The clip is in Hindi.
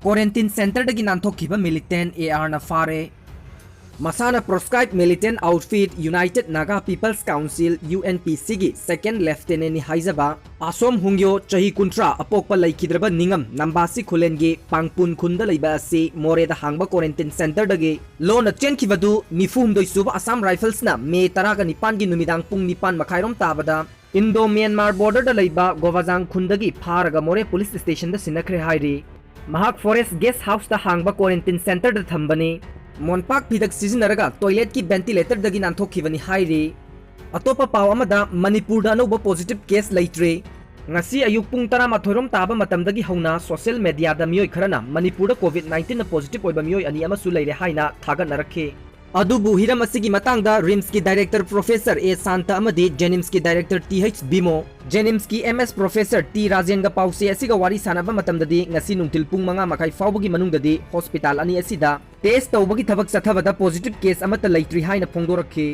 क्वारंटीन सेंटर दगी नांथोखिबा मिलिटेंट AR ना फारे मसाना proscribe militant outfit united Naga people's council UNPC गी सेकेंड लेफ्टिनेंट हाइजबा आसोम हुंग्यो चही कुंट्रा अपोकपा लैखिद्रबा निंगम नंबासी खुलेनगी पांगपुन खुंदा लैबा असि मोरेदा हांगबा क्वारंटीन सेंटर दगी लोन चेनखिबदु निफुम दोइसुबा असम राइफल्स ना मे 19 गी नुमिदांग पुंग 9 मखाइरोम ताबदा इंडो म्यांमार बॉर्डर दा लैबा गोवाजांग खुंदगी फारगा मोरे पुलिस स्टेशन दा सिनखरे हाइरी महाक फॉरेस्ट गेस्ट हाउस दा हांगबा क्वारंटीन सेंटर दा थंबनी मोनपाक फिदक सिजनरगा टॉयलेट की वेंटिलेटर दगी नांथोखिबनी हाइरी अतोपा पाव अमदा मणिपुर दा अनौबा पॉजिटिव केस लैत्रे ngasi ayuk pung 12 rom taba matamdagi hauna social media da mioi kharana manipur da covid-19 na positive oiba mioi ani ama su leire haina thaga narakhe adubu hiram asigi matangda rims ki director professor A Santa amadi Jenims ki director TH Bimo Jenims ki MS professor T Rajen ga pause asiga wari sanaba matamdadi ngasi nungtil pung 5 makai fawbagi manungdadi hospital ani asida test tawbagi thabak sathabada positive case amata leitri haina phongdorakhe